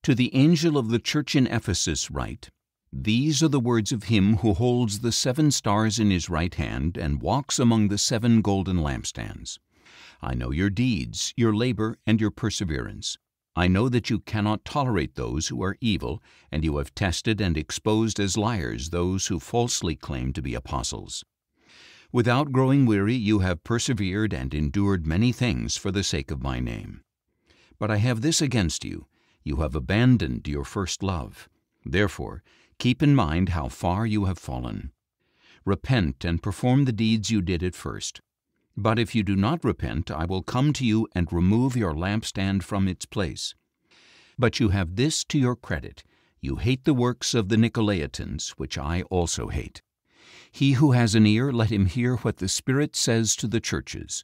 To the angel of the church in Ephesus write, These are the words of him who holds the 7 stars in his right hand and walks among the 7 golden lampstands. I know your deeds, your labor, and your perseverance. I know that you cannot tolerate those who are evil, and you have tested and exposed as liars those who falsely claim to be apostles. Without growing weary, you have persevered and endured many things for the sake of my name. But I have this against you. You have abandoned your first love. Therefore, keep in mind how far you have fallen. Repent and perform the deeds you did at first. But if you do not repent, I will come to you and remove your lampstand from its place. But you have this to your credit. You hate the works of the Nicolaitans, which I also hate. He who has an ear, let him hear what the Spirit says to the churches.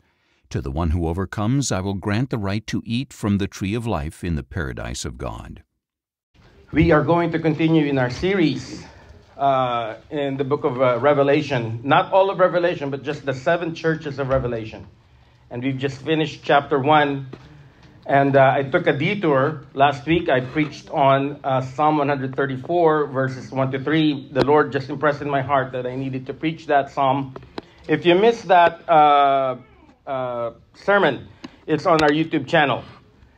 To the one who overcomes, I will grant the right to eat from the tree of life in the paradise of God. We are going to continue in our series in the book of Revelation. Not all of Revelation, but just the 7 churches of Revelation. And we've just finished chapter 1. And I took a detour. Last week I preached on Psalm 134, verses 1 to 3. The Lord just impressed in my heart that I needed to preach that psalm. If you missed that sermon, it's on our YouTube channel.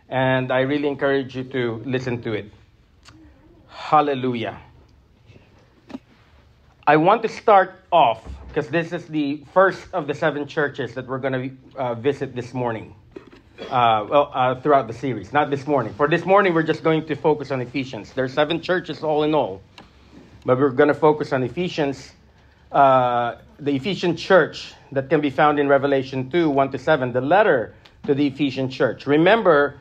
And I really encourage you to listen to it. Hallelujah. I want to start off, because this is the first of the 7 churches that we're going to visit this morning. Throughout the series, not this morning. For this morning, we're just going to focus on Ephesians. There's 7 churches all in all, but we're going to focus on Ephesians, the Ephesian church that can be found in Revelation 2, 1 to 7, the letter to the Ephesian church. Remember,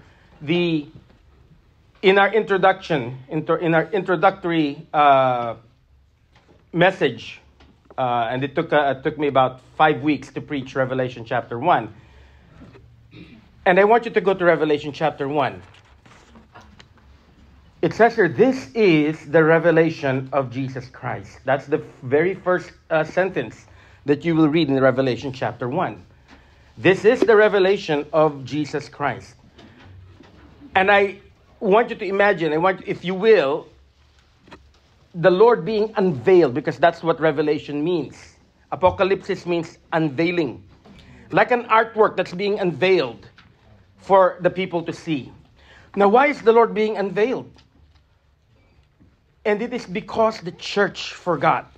in our introductory message, and it took me about 5 weeks to preach Revelation chapter 1. And I want you to go to Revelation chapter 1. It says here, this is the revelation of Jesus Christ. That's the very first sentence that you will read in Revelation chapter 1. This is the revelation of Jesus Christ. And I want you to imagine, if you will, the Lord being unveiled, because that's what Revelation means. Apocalypse means unveiling. Like an artwork that's being unveiled for the people to see. Now, why is the Lord being unveiled? And it is because the church forgot.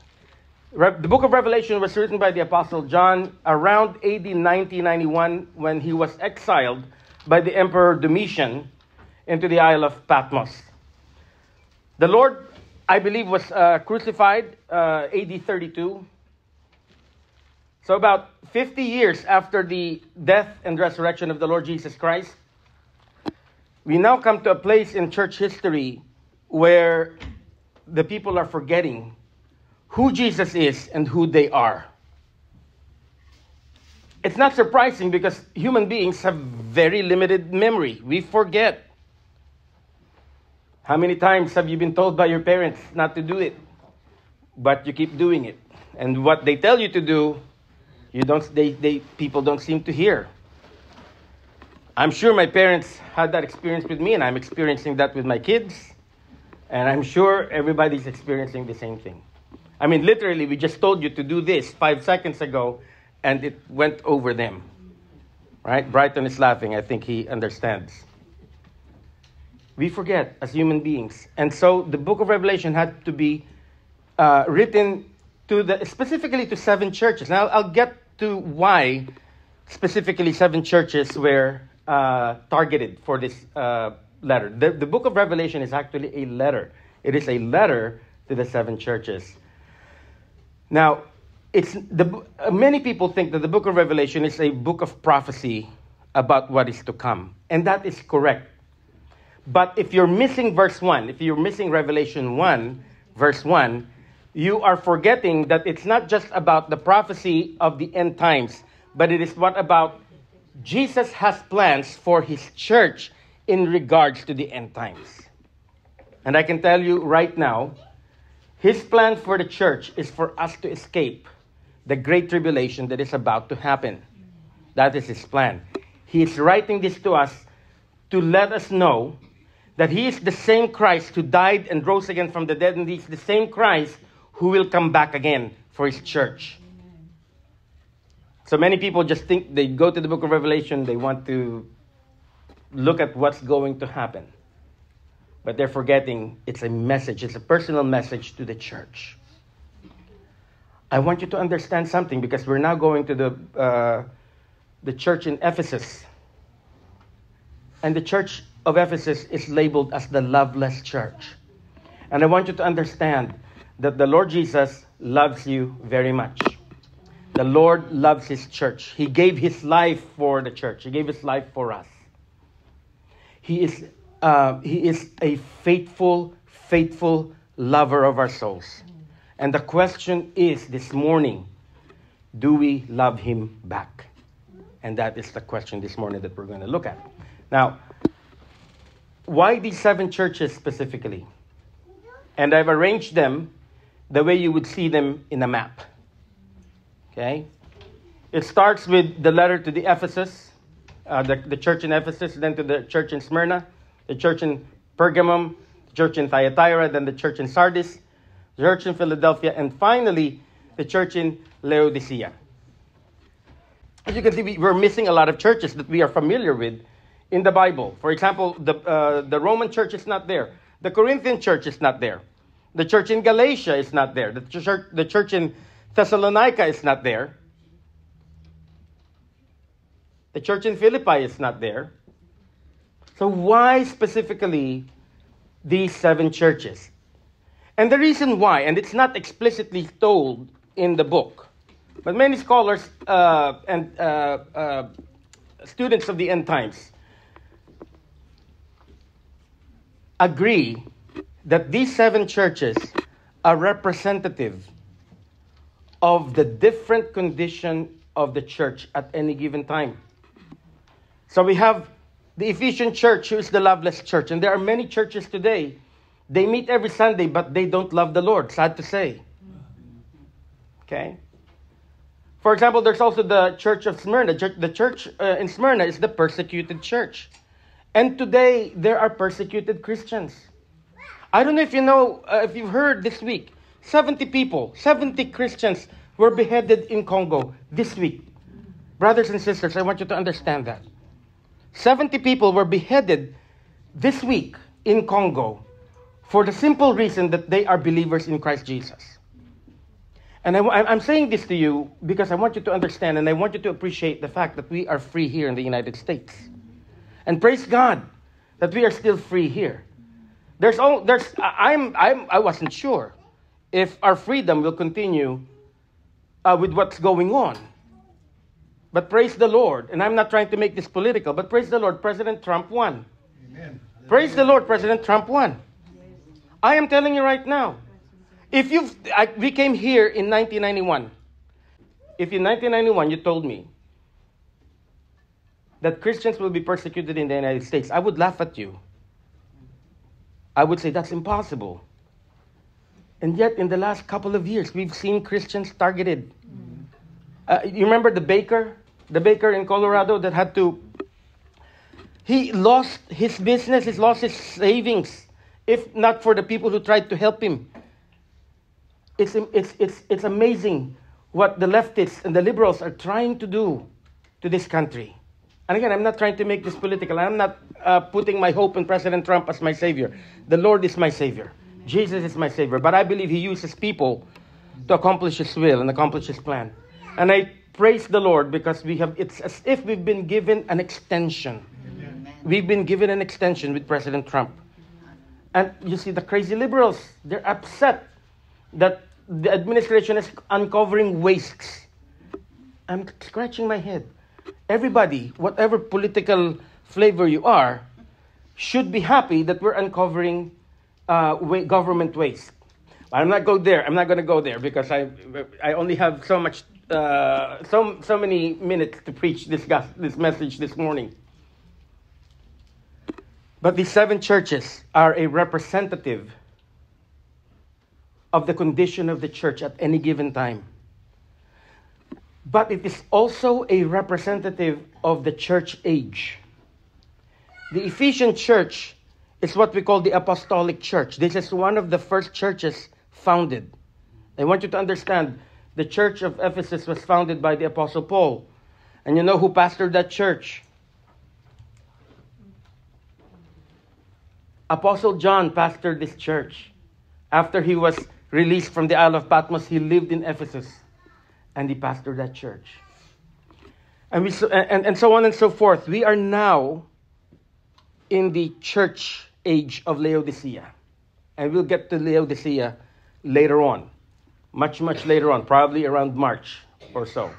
The book of Revelation was written by the Apostle John around AD 90-91 when he was exiled by the Emperor Domitian into the Isle of Patmos. The Lord, I believe, was crucified AD 32. So about 50 years after the death and resurrection of the Lord Jesus Christ, we now come to a place in church history where the people are forgetting who Jesus is and who they are. It's not surprising because human beings have very limited memory. We forget. How many times have you been told by your parents not to do it, but you keep doing it? And what they tell you to do, people don't seem to hear. I'm sure my parents had that experience with me, and I'm experiencing that with my kids. And I'm sure everybody's experiencing the same thing. I mean, literally, we just told you to do this 5 seconds ago, and it went over them. Right? Brighton is laughing. I think he understands. We forget as human beings. And so the book of Revelation had to be written specifically to 7 churches. Now, I'll get to why specifically 7 churches were targeted for this letter. The book of Revelation is actually a letter. It is a letter to the 7 churches. Now, many people think that the book of Revelation is a book of prophecy about what is to come. And that is correct. But if you're missing verse 1, if you're missing Revelation 1, verse 1, you are forgetting that it's not just about the prophecy of the end times, but it is what about Jesus has plans for his church in regards to the end times. And I can tell you right now, his plan for the church is for us to escape the great tribulation that is about to happen. That is his plan. He is writing this to us to let us know that he is the same Christ who died and rose again from the dead, and he's the same Christ who will come back again for his church. So many people just think they go to the book of Revelation, they want to look at what's going to happen. But they're forgetting it's a message, it's a personal message to the church. I want you to understand something, because we're now going to the church in Ephesus. And the church of Ephesus is labeled as the loveless church. And I want you to understand that the Lord Jesus loves you very much. The Lord loves his church. He gave his life for the church. He gave his life for us. He is a faithful lover of our souls. And the question is this morning, do we love him back? And that is the question this morning that we're going to look at. Now, why these 7 churches specifically? And I've arranged them the way you would see them in a map. Okay? It starts with the letter to the Ephesus, the church in Ephesus, then to the church in Smyrna, the church in Pergamum, the church in Thyatira, then the church in Sardis, the church in Philadelphia, and finally, the church in Laodicea. As you can see, we're missing a lot of churches that we are familiar with in the Bible. For example, the Roman church is not there. The Corinthian church is not there. The church in Galatia is not there. The church in Thessalonica is not there. The church in Philippi is not there. So why specifically these 7 churches? And the reason why, and it's not explicitly told in the book, but many scholars and students of the end times agree that these 7 churches are representative of the different condition of the church at any given time. So we have the Ephesian church, who is the loveless church. And there are many churches today, they meet every Sunday, but they don't love the Lord, sad to say. Okay? For example, there's also the church of Smyrna. The church in Smyrna is the persecuted church. And today, there are persecuted Christians. I don't know if you know, if you've heard this week, 70 Christians were beheaded in Congo this week. Brothers and sisters, I want you to understand that. 70 people were beheaded this week in Congo for the simple reason that they are believers in Christ Jesus. And I'm saying this to you because I want you to understand and I want you to appreciate the fact that we are free here in the United States. And praise God that we are still free here. I wasn't sure if our freedom will continue with what's going on. But praise the Lord, and I'm not trying to make this political, but praise the Lord, President Trump won. Amen. Praise the Lord, President Trump won. I am telling you right now, we came here in 1991. If in 1991 you told me that Christians will be persecuted in the United States, I would laugh at you. I would say that's impossible. And yet, in the last couple of years, we've seen Christians targeted. You remember the baker in Colorado that he lost his business, he lost his savings, if not for the people who tried to help him. It's amazing what the leftists and the liberals are trying to do to this country. And again, I'm not trying to make this political. I'm not putting my hope in President Trump as my savior. The Lord is my savior. Jesus is my savior. But I believe he uses people to accomplish his will and accomplish his plan. And I praise the Lord because it's as if we've been given an extension. Amen. We've been given an extension with President Trump. And you see, the crazy liberals, they're upset that the administration is uncovering wastes. I'm scratching my head. Everybody, whatever political flavor you are, should be happy that we're uncovering government waste. I'm not going to go there because I only have so many minutes to preach this message this morning. But these 7 churches are a representative of the condition of the church at any given time. But it is also a representative of the church age. The Ephesian church is what we call the Apostolic Church. This is one of the first churches founded. I want you to understand, the church of Ephesus was founded by the Apostle Paul. And you know who pastored that church? Apostle John pastored this church. After he was released from the Isle of Patmos, he lived in Ephesus. And he pastored that church. And so on and so forth. We are now in the church age of Laodicea. And we'll get to Laodicea later on. Much, much later on. Probably around March or so.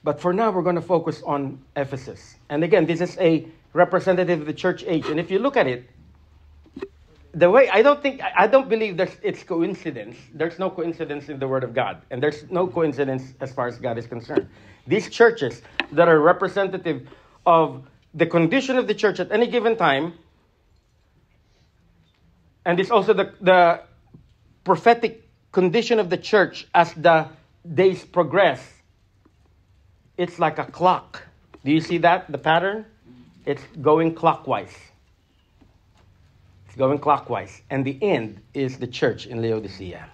But for now, we're going to focus on Ephesus. And again, this is a representative of the church age. And if you look at it, the way, I don't believe it's coincidence. There's no coincidence in the Word of God. And there's no coincidence as far as God is concerned. These churches that are representative of the condition of the church at any given time, and it's also the prophetic condition of the church as the days progress. It's like a clock. Do you see that, the pattern? It's going clockwise. It's going clockwise. And the end is the church in Laodicea.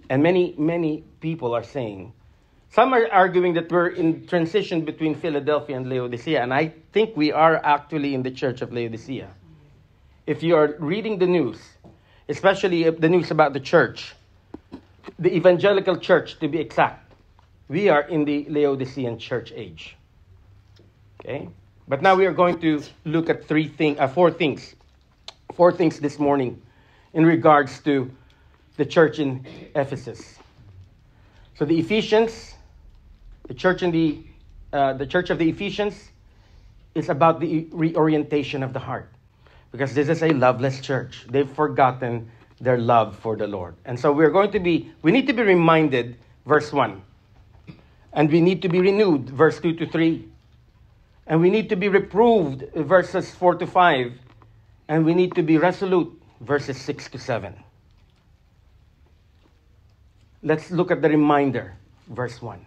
And many, many people are saying, some are arguing that we're in transition between Philadelphia and Laodicea. And I think we are actually in the church of Laodicea. If you are reading the news, especially the news about the church, the evangelical church to be exact, we are in the Laodicean church age. Okay? But now we are going to look at four things. Four things this morning in regards to the church in Ephesus. So the Ephesians, the church of the Ephesians is about the reorientation of the heart. Because this is a loveless church. They've forgotten their love for the Lord. And so we need to be reminded, verse 1. And we need to be renewed, verse 2 to 3. And we need to be reproved, verses 4 to 5. And we need to be resolute, verses 6 to 7. Let's look at the reminder, verse 1.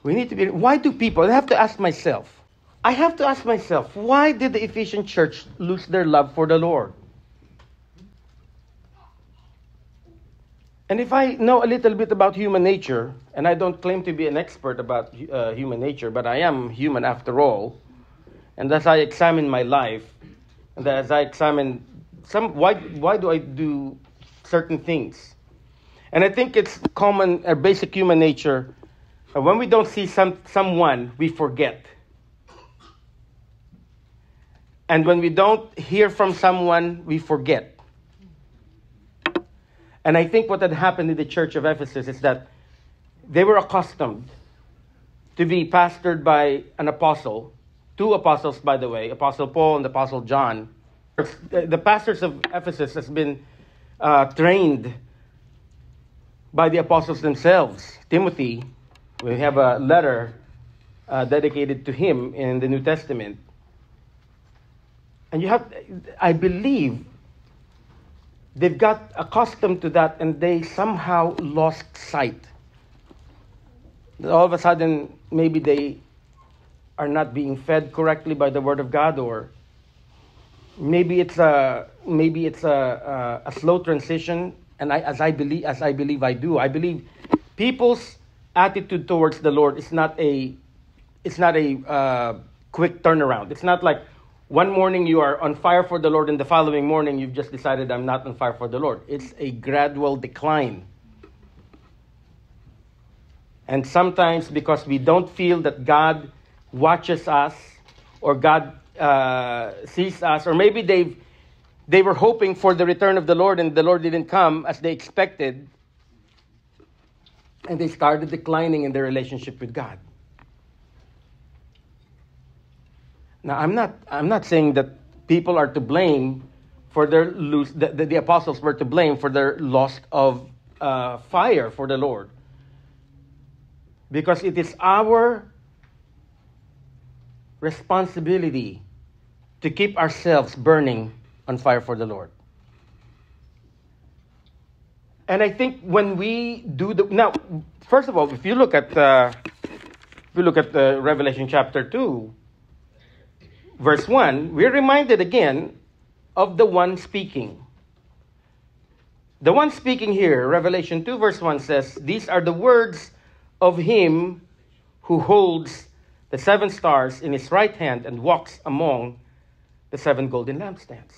We need to be, why do people, I have to ask myself, why did the Ephesian church lose their love for the Lord? And if I know a little bit about human nature, and I don't claim to be an expert about human nature, but I am human after all, and as I examine my life, and as I examine why do I do certain things? And I think it's common, basic human nature. When we don't see someone, we forget. And when we don't hear from someone, we forget. And I think what had happened in the church of Ephesus is that they were accustomed to be pastored by an apostle, two apostles, by the way, Apostle Paul and Apostle John. The pastors of Ephesus has been trained by the apostles themselves. Timothy, we have a letter dedicated to him in the New Testament. And I believe, they've got accustomed to that and they somehow lost sight. All of a sudden, maybe they are not being fed correctly by the Word of God, or maybe it's a slow transition. And I believe people's attitude towards the Lord is not a quick turnaround. It's not like one morning you are on fire for the Lord, and the following morning you've just decided I'm not on fire for the Lord. It's a gradual decline. And sometimes because we don't feel that God watches us, or God sees us, or maybe they were hoping for the return of the Lord and the Lord didn't come as they expected, and they started declining in their relationship with God. Now, I'm not saying that people are to blame for their the apostles were to blame for their loss of fire for the Lord. Because it is our responsibility to keep ourselves burning on fire for the Lord. And I think when we do now, first of all, if you look at Revelation chapter 2, verse 1, we're reminded again of the one speaking. The one speaking here, Revelation 2 verse 1 says, these are the words of him who holds the 7 stars in his right hand and walks among the 7 golden lampstands.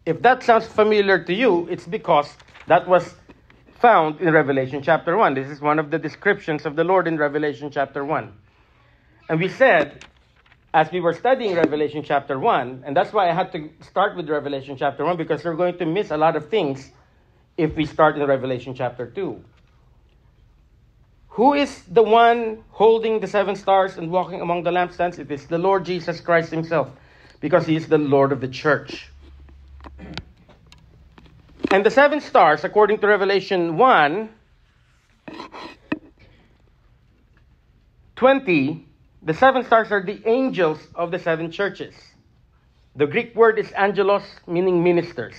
If that sounds familiar to you, it's because that was found in Revelation chapter 1. This is one of the descriptions of the Lord in Revelation chapter 1. And we said, as we were studying Revelation chapter 1, and that's why I had to start with Revelation chapter 1, because we're going to miss a lot of things if we start in Revelation chapter 2. Who is the one holding the 7 stars and walking among the lampstands? It is the Lord Jesus Christ himself, because he is the Lord of the church. And the 7 stars, according to Revelation 1:20, the 7 stars are the angels of the 7 churches. The Greek word is angelos, meaning ministers.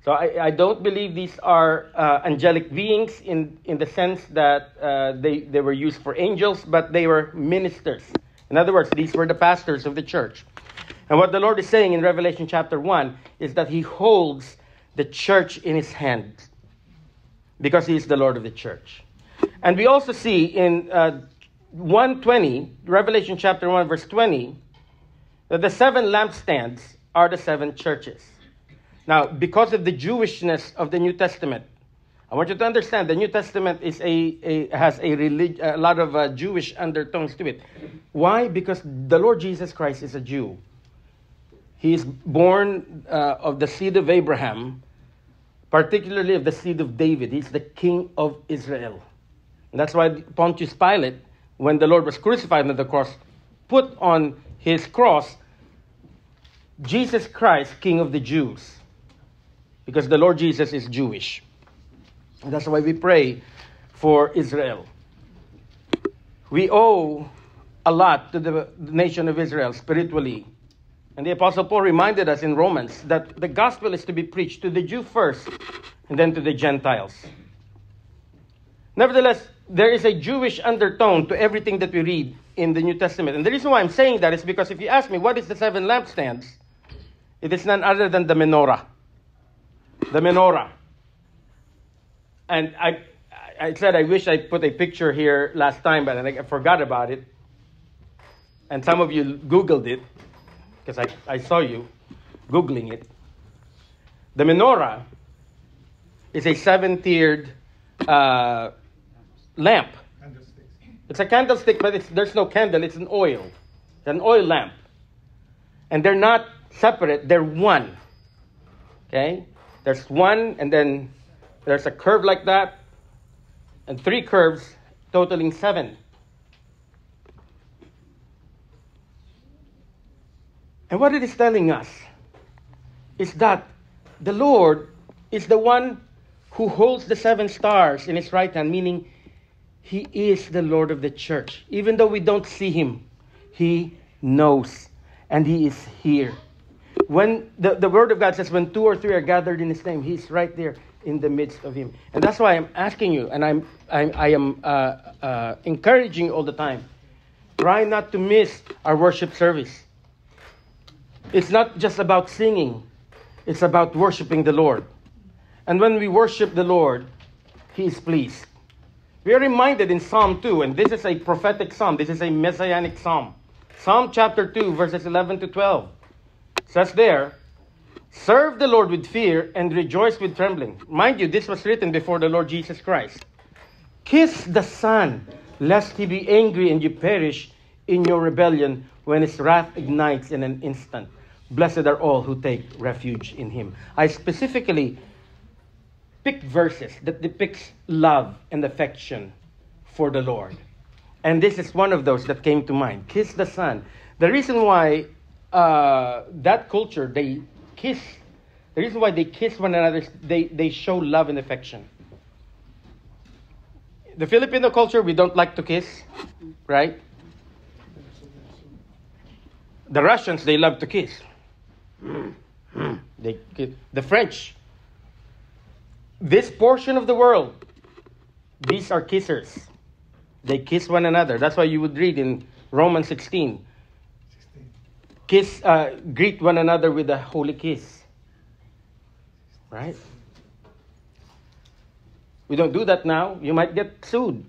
So I don't believe these are angelic beings in the sense that they were used for angels, but they were ministers. In other words, these were the pastors of the church. And what the Lord is saying in Revelation chapter 1 is that he holds the church in his hand because he is the Lord of the church. And we also see in 1:20, Revelation chapter 1 verse 20, that the 7 lampstands are the 7 churches. Now, because of the Jewishness of the New Testament, I want you to understand the New Testament is has a lot of Jewish undertones to it. Why? Because the Lord Jesus Christ is a Jew. He is born of the seed of Abraham, particularly of the seed of David. He's the king of Israel. And that's why Pontius Pilate, when the Lord was crucified on the cross, put on his cross, Jesus Christ, King of the Jews. Because the Lord Jesus is Jewish. And that's why we pray for Israel. We owe a lot to the nation of Israel spiritually. And the Apostle Paul reminded us in Romans that the gospel is to be preached to the Jew first and then to the Gentiles. Nevertheless, there is a Jewish undertone to everything that we read in the New Testament. And the reason why I'm saying that is because if you ask me, what is the 7 lampstands? It is none other than the menorah. The menorah. And I said I wish I put a picture here last time, but I forgot about it. And some of you Googled it, because I saw you Googling it. The menorah is a 7-tiered lamp. It's a candlestick, but there's no candle. It's an oil. It's an oil lamp. And they're not separate. They're one. Okay? There's one, and then there's a curve like that, and 3 curves, totaling 7. And what it is telling us is that the Lord is the one who holds the 7 stars in his right hand, meaning he is the Lord of the church. Even though we don't see him, he knows, and he is here. When the word of God says, when 2 or 3 are gathered in his name, he's right there in the midst of him. And that's why I'm asking you, and I am encouraging you all the time, try not to miss our worship service. It's not just about singing. It's about worshiping the Lord. And when we worship the Lord, he is pleased. We are reminded in Psalm 2, and this is a prophetic psalm. This is a messianic psalm. Psalm chapter 2, verses 11 to 12. Says there, serve the Lord with fear and rejoice with trembling. Mind you, this was written before the Lord Jesus Christ. Kiss the Son, lest he be angry and you perish in your rebellion when his wrath ignites in an instant. Blessed are all who take refuge in him. I specifically picked verses that depicts love and affection for the Lord. And this is one of those that came to mind. Kiss the Son. The reason why that culture, they kiss, the reason why they kiss one another is they show love and affection. The Filipino culture, we don't like to kiss, right? The Russians, they love to kiss. The French, this portion of the world, these are kissers. They kiss one another. That's why you would read in Romans 16, greet one another with a holy kiss. Right? We don't do that now. You might get sued.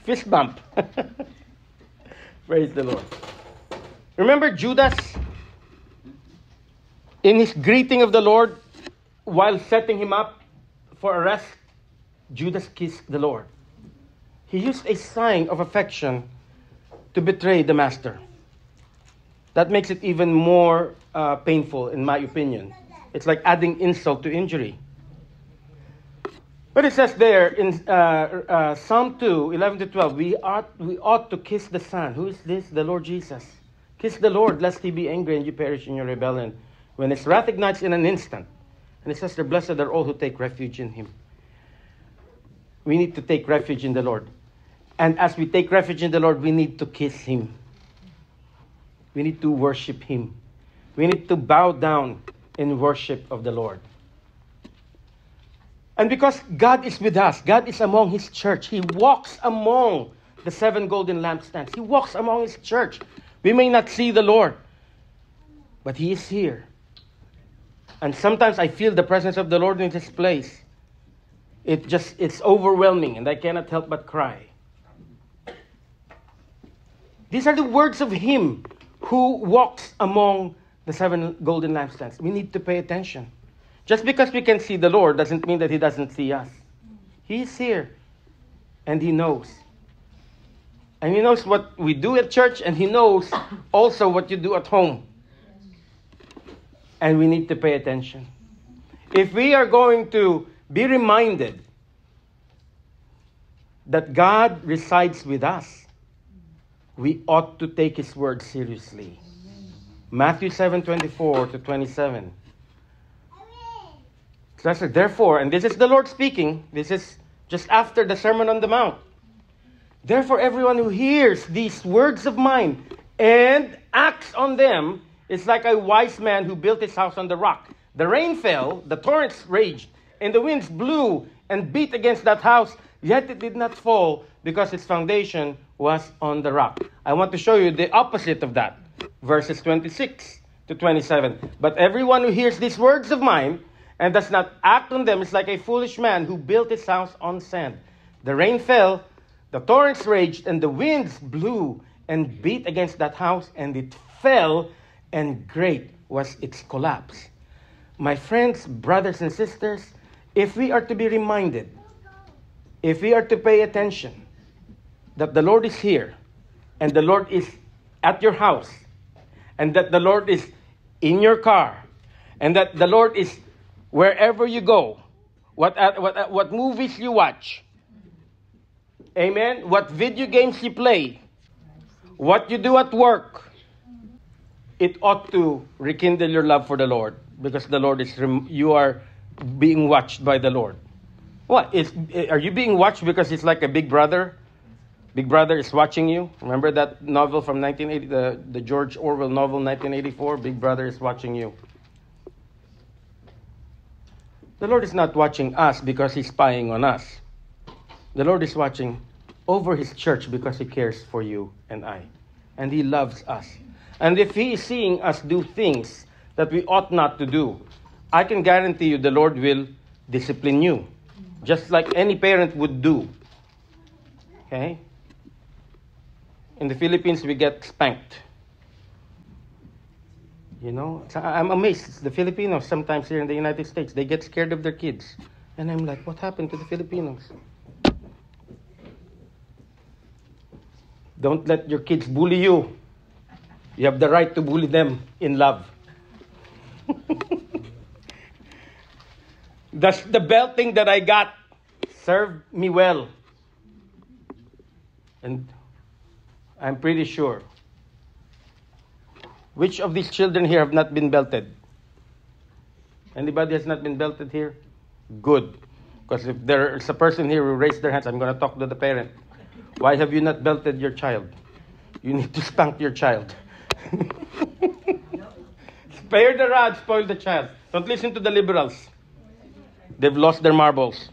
Fist bump. Praise the Lord. Remember Judas? In his greeting of the Lord, while setting him up for arrest, Judas kissed the Lord. He used a sign of affection to betray the master. That makes it even more painful, in my opinion. It's like adding insult to injury. But it says there in Psalm 2, 11 to 12, we ought to kiss the Son. Who is this? The Lord Jesus. Kiss the Lord, lest he be angry and you perish in your rebellion, when his wrath ignites in an instant. And it says, the blessed are all who take refuge in him. We need to take refuge in the Lord. And as we take refuge in the Lord, we need to kiss him. We need to worship him. We need to bow down in worship of the Lord. And because God is with us, God is among his church. He walks among the 7 golden lampstands. He walks among his church. We may not see the Lord, but he is here. And sometimes I feel the presence of the Lord in this place. It's overwhelming, and I cannot help but cry. These are the words of him who walks among the 7 golden lampstands. We need to pay attention. Just because we can see the Lord doesn't mean that he doesn't see us. He is here, and he knows. And he knows what we do at church, and he knows also what you do at home. And we need to pay attention. If we are going to be reminded that God resides with us, we ought to take his word seriously. Matthew 7:24 to 27. So I said, therefore, and this is the Lord speaking, this is just after the Sermon on the Mount. Therefore, everyone who hears these words of mine and acts on them is like a wise man who built his house on the rock. The rain fell, the torrents raged, and the winds blew and beat against that house, yet it did not fall because its foundation was on the rock. I want to show you the opposite of that. Verses 26 to 27. But everyone who hears these words of mine and does not act on them is like a foolish man who built his house on sand. The rain fell, the torrents raged, and the winds blew and beat against that house, and it fell, and great was its collapse. My friends, brothers and sisters, if we are to be reminded, if we are to pay attention that the Lord is here, and the Lord is at your house, and that the Lord is in your car, and that the Lord is wherever you go, what movies you watch, amen, what video games you play, what you do at work, it ought to rekindle your love for the Lord, because the Lord is, you are being watched by the Lord. What? Are you being watched because it's like a big brother? Big Brother is watching you. Remember that novel from 1980, the George Orwell novel, 1984? Big Brother is watching you. The Lord is not watching us because he's spying on us. The Lord is watching over his church because he cares for you and I. And he loves us. And if he is seeing us do things that we ought not to do, I can guarantee you the Lord will discipline you. Just like any parent would do. Okay? In the Philippines, we get spanked. You know, I'm amazed. The Filipinos, sometimes here in the United States, they get scared of their kids. And I'm like, what happened to the Filipinos? Don't let your kids bully you. You have the right to bully them in love. The belting that I got served me well. And I'm pretty sure. Which of these children here have not been belted? Anybody has not been belted here? Good. Because if there is a person here who raised their hands, I'm going to talk to the parent. Why have you not belted your child? You need to spank your child. Spare the rod, spoil the child. Don't listen to the liberals. They've lost their marbles.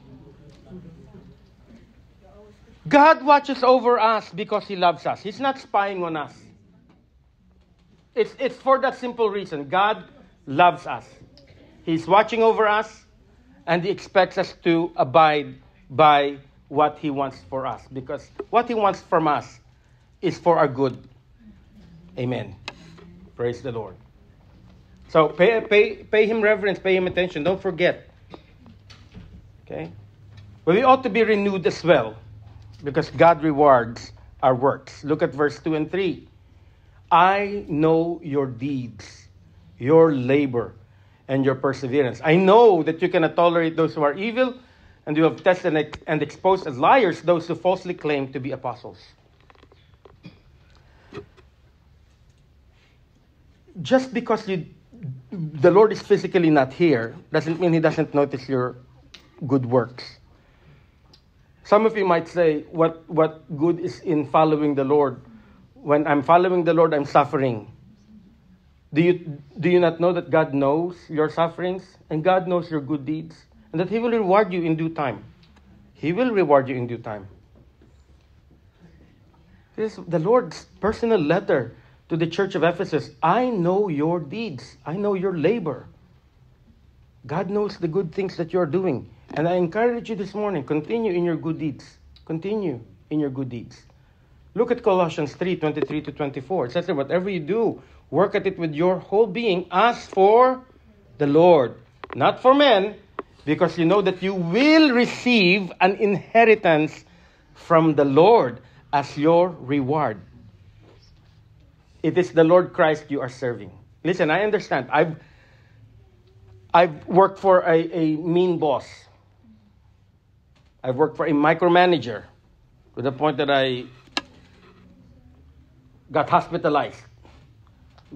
God watches over us because he loves us. He's not spying on us. It's for that simple reason. God loves us. He's watching over us, and He expects us to abide by what He wants for us. Because what He wants from us is for our good. Amen. Praise the Lord. So pay Him reverence, pay Him attention. Don't forget. Okay? But we ought to be renewed as well, because God rewards our works. Look at verse 2 and 3. I know your deeds, your labor, and your perseverance. I know that you cannot tolerate those who are evil, and you have tested and exposed as liars those who falsely claim to be apostles. Just because the Lord is physically not here doesn't mean He doesn't notice your good works. Some of you might say, what good is in following the Lord? When I'm following the Lord, I'm suffering. Do you not know that God knows your sufferings and God knows your good deeds, and that He will reward you in due time? He will reward you in due time. This is the Lord's personal letter to the church of Ephesus. I know your deeds. I know your labor. God knows the good things that you're doing. And I encourage you this morning, continue in your good deeds. Continue in your good deeds. Look at Colossians 3:23-24. It says that whatever you do, work at it with your whole being as for the Lord, not for men, because you know that you will receive an inheritance from the Lord as your reward. It is the Lord Christ you are serving. Listen, I understand. I've worked for a mean boss. I've worked for a micromanager to the point that I got hospitalized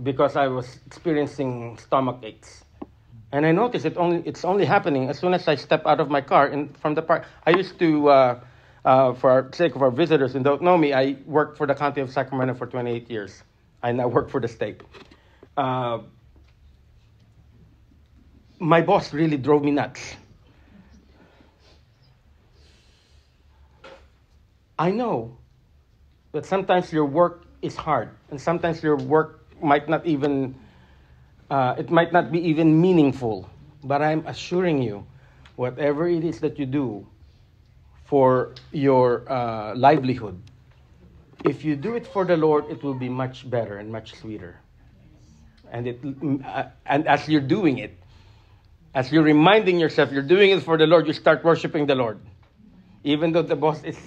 because I was experiencing stomach aches. And I noticed it's only happening as soon as I step out of my car from the park. I used to, for the sake of our visitors who don't know me, I worked for the county of Sacramento for 28 years. I now work for the state. My boss really drove me nuts. I know that sometimes your work is hard, and sometimes your work might not even, it might not be even meaningful. But I'm assuring you, whatever it is that you do for your livelihood, if you do it for the Lord, it will be much better and much sweeter. And and as you're doing it, as you're reminding yourself you're doing it for the Lord, you start worshiping the Lord, even though the boss is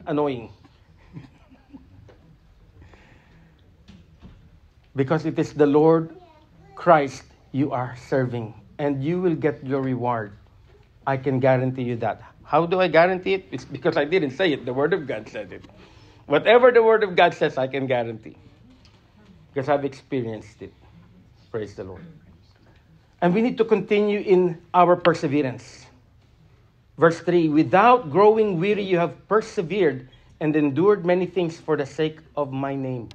annoying. Because it is the Lord Christ you are serving, and you will get your reward. I can guarantee you that. How do I guarantee it? It's because I didn't say it. The Word of God said it. Whatever the Word of God says, I can guarantee. Because I've experienced it. Praise the Lord. And we need to continue in our perseverance. Verse 3, without growing weary, you have persevered and endured many things for the sake of my name.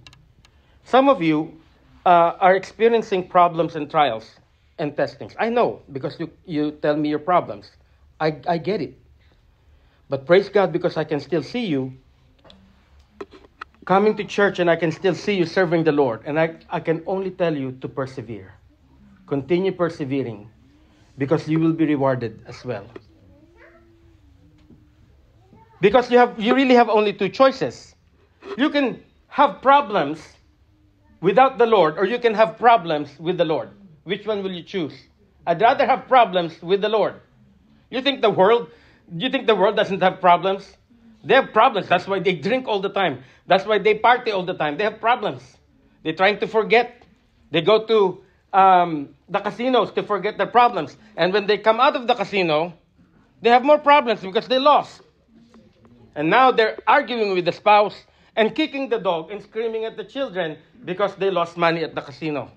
Some of you are experiencing problems and trials and testings. I know, because you tell me your problems. I get it. But praise God, because I can still see you coming to church, and I can still see you serving the Lord. And I can only tell you to persevere. Continue persevering, because you will be rewarded as well. Because you really have only two choices. You can have problems without the Lord, or you can have problems with the Lord. Which one will you choose? I'd rather have problems with the Lord. You think the world doesn't have problems? They have problems. That's why they drink all the time. That's why they party all the time. They have problems. They're trying to forget. They go to the casinos to forget their problems. And when they come out of the casino, they have more problems because they lost. And now they're arguing with the spouse and kicking the dog and screaming at the children because they lost money at the casino.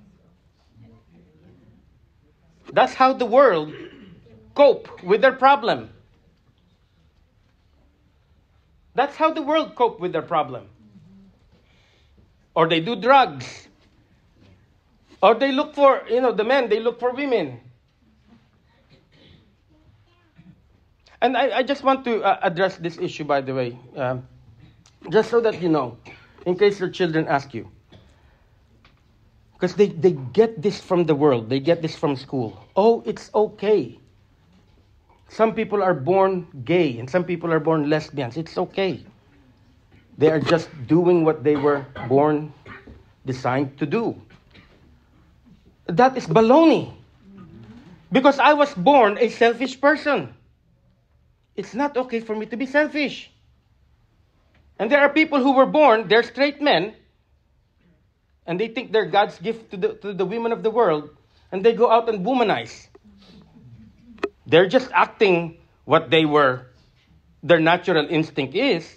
That's how the world cope with their problem. That's how the world cope with their problem. Or they do drugs. Or they look for, the men, they look for women. And I just want to address this issue, by the way, just so that you know, in case your children ask you. Because they get this from the world. They get this from school. Oh, it's okay. Some people are born gay and some people are born lesbians. It's okay. They are just doing what they were born, designed to do. That is baloney. Because I was born a selfish person. It's not okay for me to be selfish. And there are people who were born, they're straight men, and they think they're God's gift to the women of the world, and they go out and womanize. They're just acting what their natural instinct is.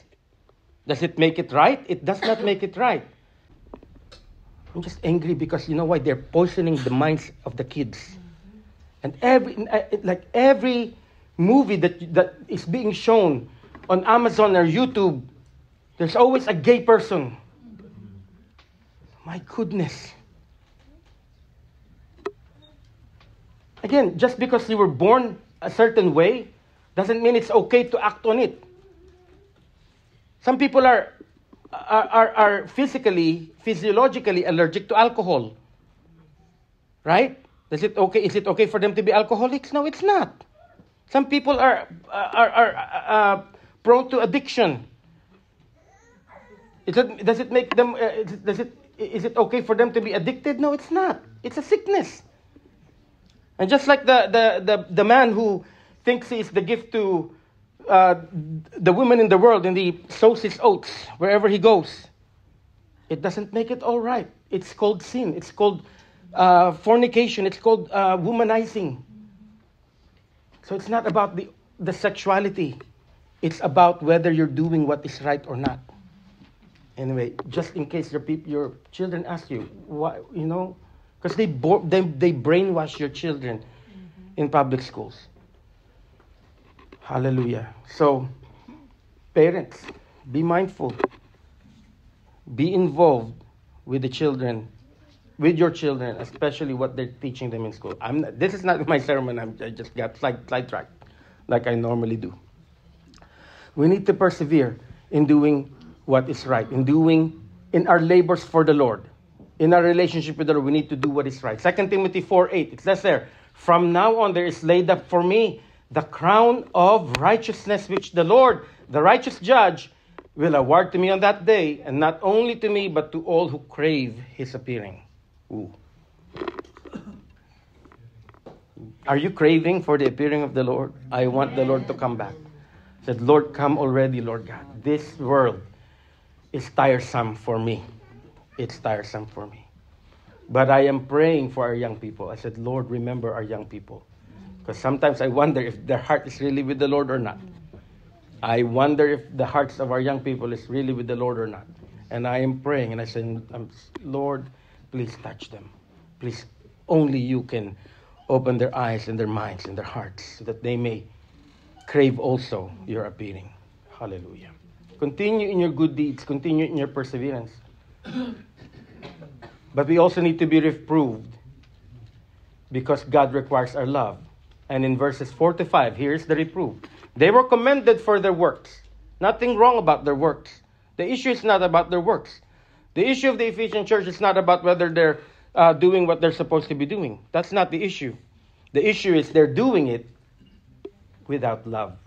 Does it make it right? It does not make it right. I'm just angry because you know why? They're poisoning the minds of the kids. And every movie that is being shown on Amazon or YouTube, there's always a gay person. My goodness. Again, just because you were born a certain way doesn't mean it's okay to act on it. Some people are physiologically allergic to alcohol. Right? Is it okay for them to be alcoholics? No, it's not. Some people are prone to addiction. Is it okay for them to be addicted? No, it's not. It's a sickness. And just like the man who thinks he is the gift to the women in the world and he sows his oats wherever he goes, it doesn't make it all right. It's called sin. It's called fornication. It's called womanizing. So it's not about the sexuality. It's about whether you're doing what is right or not. Anyway, just in case your children ask you, why, because they brainwash your children in public schools. Hallelujah. So, parents, be mindful. Be involved with with your children, especially what they're teaching them in school. This is not my sermon. I just got sidetracked, like I normally do. We need to persevere in doing what is right, in our labors for the Lord. In our relationship with the Lord, we need to do what is right. 2 Timothy 4:8, it says there, "From now on there is laid up for me the crown of righteousness, which the Lord, the righteous judge, will award to me on that day, and not only to me, but to all who crave his appearing." Ooh. Are you craving for the appearing of the Lord? I want the Lord to come back. I said, "Lord, come already, Lord God. This world is tiresome for me. It's tiresome for me." But I am praying for our young people. I said, "Lord, remember our young people." Because sometimes I wonder if their heart is really with the Lord or not. I wonder if the hearts of our young people is really with the Lord or not. And I am praying and I said, "Lord, please touch them. Please, only you can open their eyes and their minds and their hearts so that they may crave also your appearing." Hallelujah. Continue in your good deeds. Continue in your perseverance. But we also need to be reproved because God requires our love. And in verses 4-5, here's the reproof. They were commended for their works. Nothing wrong about their works. The issue is not about their works. The issue of the Ephesian church is not about whether they're doing what they're supposed to be doing. That's not the issue. The issue is they're doing it without love.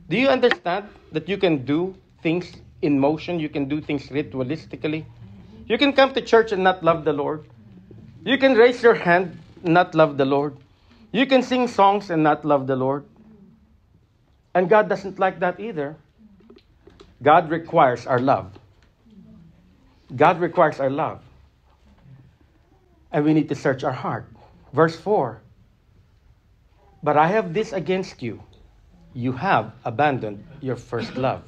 Do you understand that you can do things in motion? You can do things ritualistically. You can come to church and not love the Lord. You can raise your hand and not love the Lord. You can sing songs and not love the Lord. And God doesn't like that either. God requires our love. God requires our love. And we need to search our heart. Verse 4. "But I have this against you. You have abandoned your first love."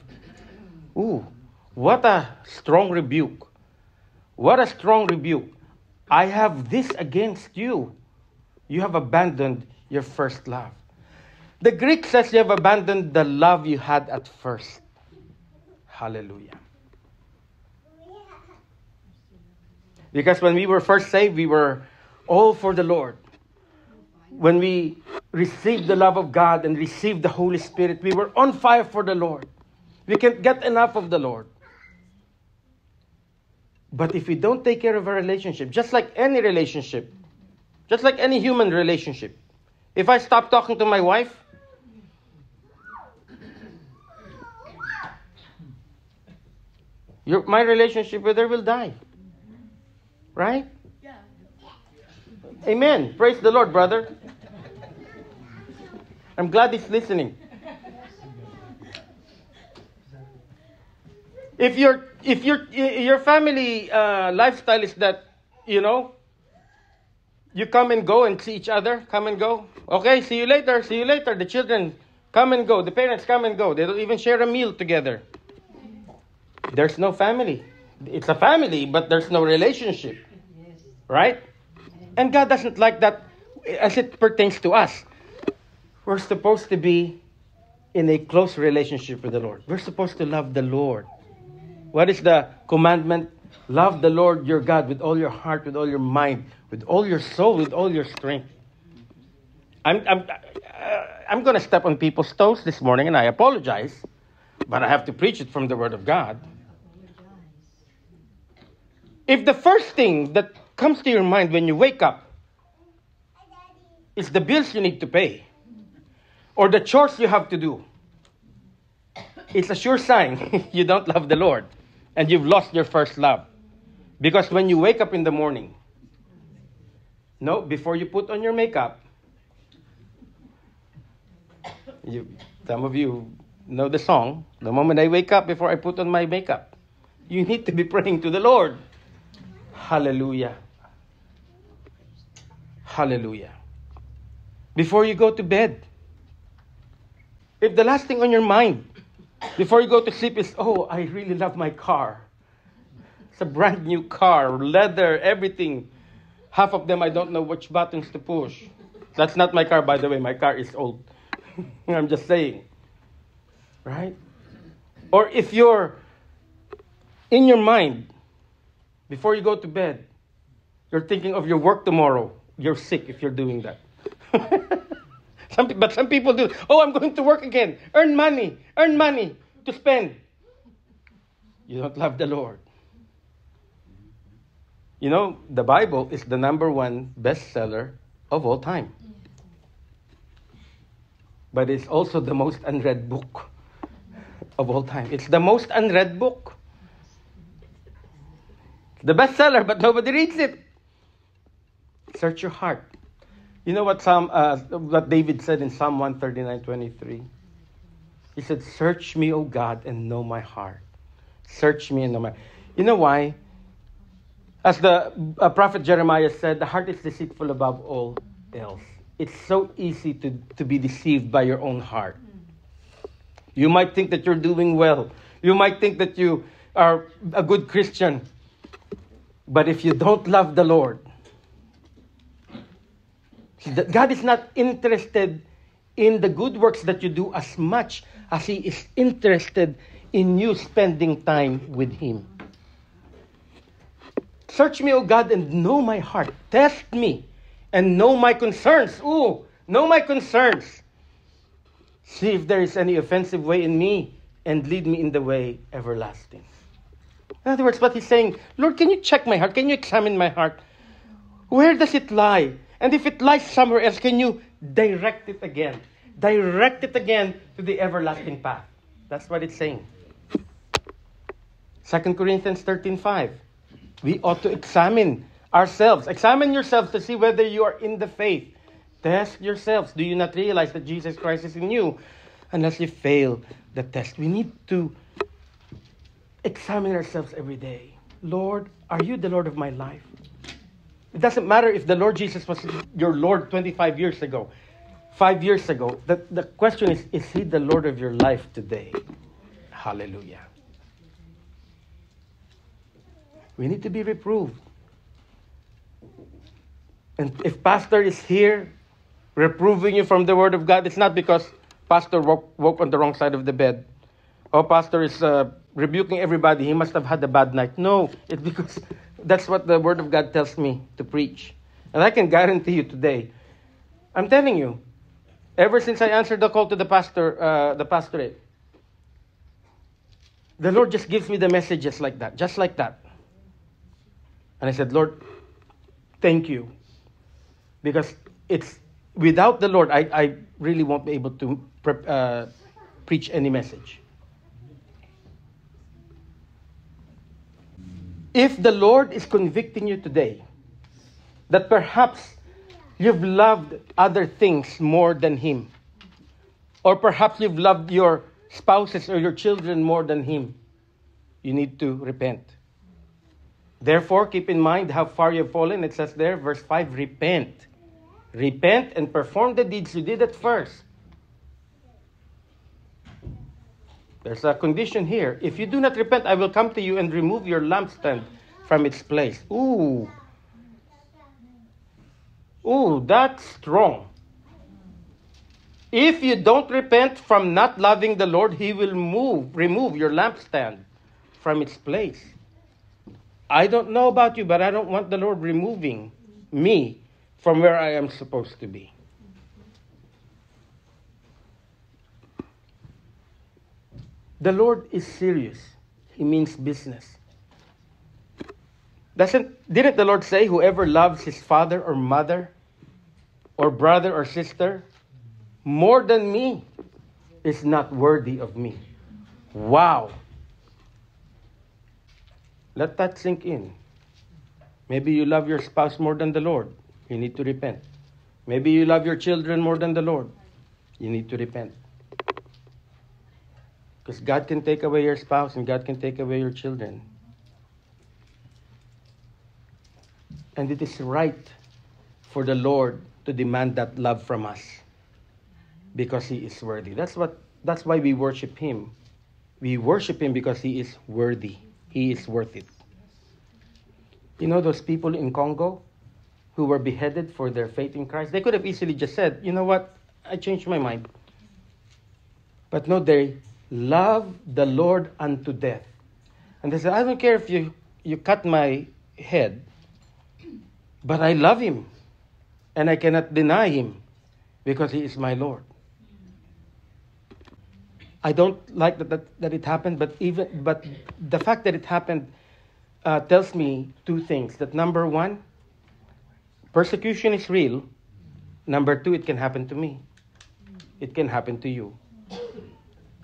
Ooh, what a strong rebuke. What a strong rebuke. I have this against you. You have abandoned your first love. The Greek says you have abandoned the love you had at first. Hallelujah. Because when we were first saved, we were all for the Lord. When we received the love of God and received the Holy Spirit, we were on fire for the Lord. We can't get enough of the Lord. But if we don't take care of our relationship, just like any relationship, just like any human relationship, if I stop talking to my wife, my relationship with her will die. Right? Yeah. Amen. Praise the Lord, brother. I'm glad he's listening. If your family lifestyle is that, you come and go and see each other, come and go. Okay, see you later. The children come and go. The parents come and go. They don't even share a meal together. There's no family. It's a family, but there's no relationship. Right? And God doesn't like that as it pertains to us. We're supposed to be in a close relationship with the Lord. We're supposed to love the Lord. What is the commandment? Love the Lord your God with all your heart, with all your mind, with all your soul, with all your strength. I'm going to step on people's toes this morning, and I apologize, but I have to preach it from the Word of God. If the first thing that comes to your mind when you wake up is the bills you need to pay or the chores you have to do, it's a sure sign you don't love the Lord and you've lost your first love. Because when you wake up in the morning, before you put on your makeup, some of you know the song, the moment I wake up before I put on my makeup, you need to be praying to the Lord. Hallelujah. Hallelujah. Before you go to bed, if the last thing on your mind before you go to sleep is, I really love my car. It's a brand new car, leather, everything. Half of them, I don't know which buttons to push. That's not my car, by the way. My car is old. I'm just saying. Right? Or if you're in your mind, before you go to bed, you're thinking of your work tomorrow. You're sick if you're doing that. But some people do. I'm going to work again. Earn money to spend. You don't love the Lord. The Bible is the number one bestseller of all time. But it's also the most unread book of all time. It's the most unread book. The bestseller, but nobody reads it. Search your heart. You know what David said in Psalm 139:23? He said, "Search me, O God, and know my heart. Search me and know my." You know why? As the prophet Jeremiah said, the heart is deceitful above all else. It's so easy to be deceived by your own heart. You might think that you're doing well. You might think that you are a good Christian. But if you don't love the Lord, God is not interested in the good works that you do as much as He is interested in you spending time with Him. Search me, O God, and know my heart. Test me and know my concerns. Know my concerns. See if there is any offensive way in me and lead me in the way everlasting. In other words, what He's saying, Lord, can you check my heart? Can you examine my heart? Where does it lie? And if it lies somewhere else, can you direct it again? Direct it again to the everlasting path. That's what it's saying. 2 Corinthians 13:5. We ought to examine ourselves. Examine yourselves to see whether you are in the faith. Test yourselves. Do you not realize that Jesus Christ is in you? Unless you fail the test. We need to examine ourselves every day. Lord, are you the Lord of my life? It doesn't matter if the Lord Jesus was your Lord 25 years ago, 5 years ago. The question is He the Lord of your life today? Hallelujah. We need to be reproved. And if pastor is here reproving you from the Word of God, it's not because pastor woke on the wrong side of the bed. Or pastor is rebuking everybody. He must have had a bad night. No, it's because that's what the Word of God tells me to preach. And I can guarantee you today, I'm telling you, ever since I answered the call to the pastorate, the Lord just gives me the messages like that, just like that. And I said, Lord, thank you. Because it's without the Lord, I really won't be able to preach any message. If the Lord is convicting you today that perhaps you've loved other things more than Him, or perhaps you've loved your spouses or your children more than Him, you need to repent. Therefore, keep in mind how far you've fallen. It says there, verse 5, repent. Repent and perform the deeds you did at first. There's a condition here. If you do not repent, I will come to you and remove your lampstand from its place. Ooh, that's strong. If you don't repent from not loving the Lord, He will remove your lampstand from its place. I don't know about you, but I don't want the Lord removing me from where I am supposed to be. The Lord is serious. He means business. Didn't the Lord say, whoever loves his father or mother or brother or sister more than me is not worthy of me? Wow. Let that sink in. Maybe you love your spouse more than the Lord. You need to repent. Maybe you love your children more than the Lord. You need to repent. Because God can take away your spouse and God can take away your children. And it is right for the Lord to demand that love from us because He is worthy. That's why we worship Him. We worship Him because He is worthy. He is worth it. You know those people in Congo who were beheaded for their faith in Christ? They could have easily just said, you know what, I changed my mind. But no, they love the Lord unto death. And they said, I don't care if you cut my head, but I love Him. And I cannot deny Him because He is my Lord. I don't like that it happened, but the fact that it happened tells me two things. That number one, persecution is real. Number two, it can happen to me. It can happen to you.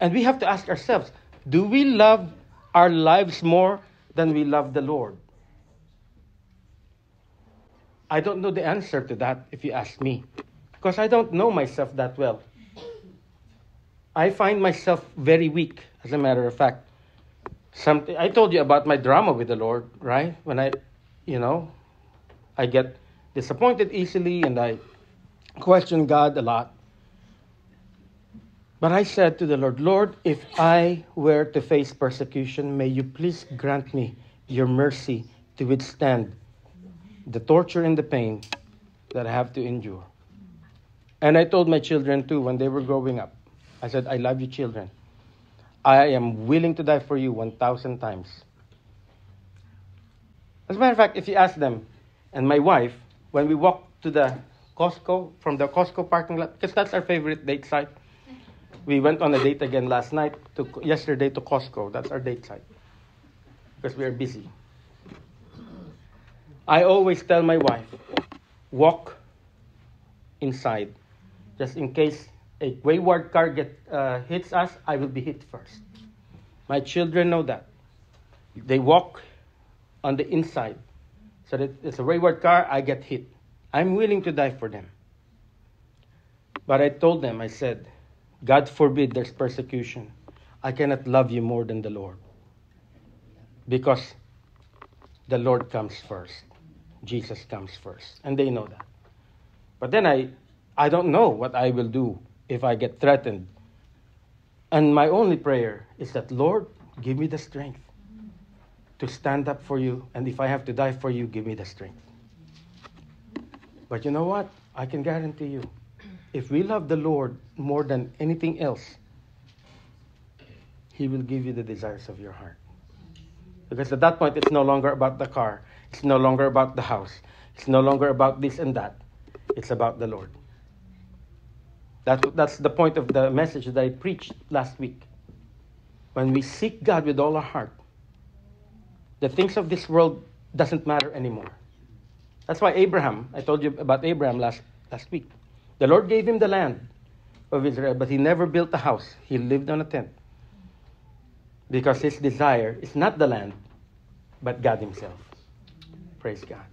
And we have to ask ourselves, do we love our lives more than we love the Lord? I don't know the answer to that if you ask me, because I don't know myself that well. I find myself very weak, as a matter of fact. I told you about my drama with the Lord, right? When I get disappointed easily and I question God a lot. But I said to the Lord, Lord, if I were to face persecution, may you please grant me your mercy to withstand the torture and the pain that I have to endure. And I told my children too when they were growing up. I said, I love you, children. I am willing to die for you 1,000 times. As a matter of fact, if you ask them, and my wife, when we walked to the Costco, from the Costco parking lot, because that's our favorite date site. We went on a date again yesterday to Costco. That's our date site. Because we are busy. I always tell my wife, walk inside. Just in case a wayward car hits us, I will be hit first. My children know that. They walk on the inside. So that it's a wayward car, I get hit. I'm willing to die for them. But I told them, I said, God forbid there's persecution. I cannot love you more than the Lord. Because the Lord comes first. Jesus comes first. And they know that. But then I don't know what I will do if I get threatened. And my only prayer is that, Lord, give me the strength to stand up for you. And if I have to die for you, give me the strength. But you know what? I can guarantee you, if we love the Lord more than anything else, He will give you the desires of your heart. Because at that point, it's no longer about the car. It's no longer about the house. It's no longer about this and that. It's about the Lord. That's the point of the message that I preached last week. When we seek God with all our heart, the things of this world doesn't matter anymore. That's why Abraham, I told you about Abraham last week. The Lord gave him the land of Israel, but he never built a house. He lived on a tent. Because his desire is not the land, but God himself. Praise God.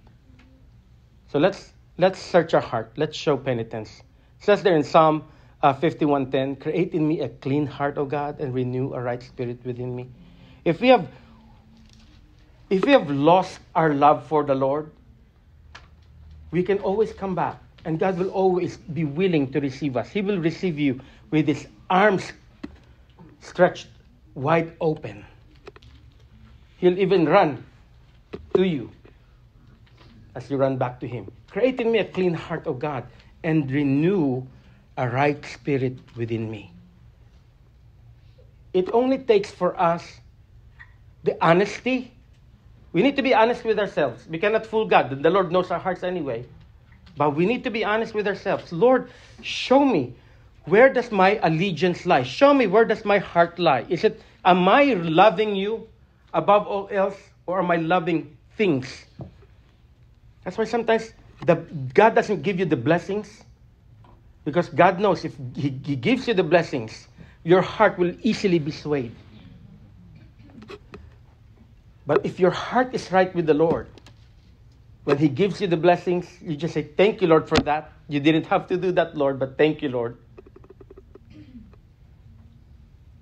So let's search our heart. Let's show penitence. It says there in Psalm 51:10, create in me a clean heart, O God, and renew a right spirit within me. If we have lost our love for the Lord, we can always come back. And God will always be willing to receive us. He will receive you with his arms stretched wide open. He'll even run to you as you run back to him. Create in me a clean heart, O God, and renew a right spirit within me. It only takes for us the honesty. We need to be honest with ourselves. We cannot fool God. The Lord knows our hearts anyway. But we need to be honest with ourselves. Lord, show me, where does my allegiance lie? Show me, where does my heart lie? Am I loving you above all else, or am I loving things? That's why sometimes God doesn't give you the blessings, because God knows if He gives you the blessings, your heart will easily be swayed. But if your heart is right with the Lord, when He gives you the blessings, you just say, thank you, Lord, for that. You didn't have to do that, Lord, but thank you, Lord.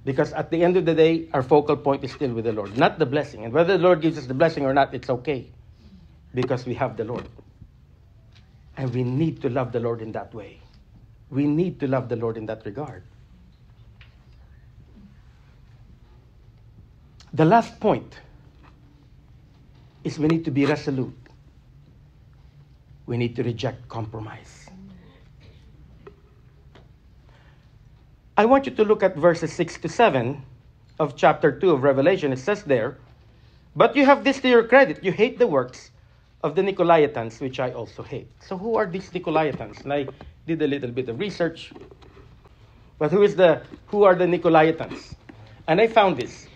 Because at the end of the day, our focal point is still with the Lord, not the blessing. And whether the Lord gives us the blessing or not, it's okay. Because we have the Lord. And we need to love the Lord in that way. We need to love the Lord in that regard. The last point is we need to be resolute. We need to reject compromise. I want you to look at verses 6 to 7 of chapter 2 of Revelation. It says there, but you have this to your credit. You hate the works of the Nicolaitans, which I also hate. So who are these Nicolaitans? And I did a little bit of research. But who are the Nicolaitans? And I found this.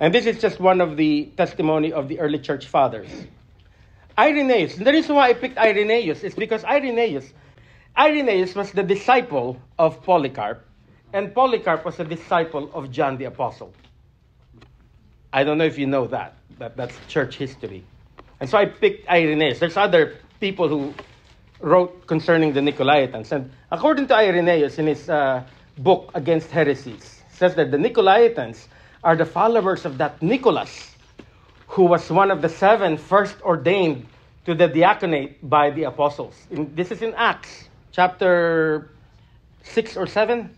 And this is just one of the testimony of the early church fathers. Irenaeus. And the reason why I picked Irenaeus is because Irenaeus was the disciple of Polycarp. And Polycarp was a disciple of John the Apostle. I don't know if you know that. That's church history. And so I picked Irenaeus. There's other people who wrote concerning the Nicolaitans. And according to Irenaeus, in his book Against Heresies, says that the Nicolaitans are the followers of that Nicholas, who was one of the 7 first ordained to the diaconate by the apostles. This is in Acts, chapter 6 or 7,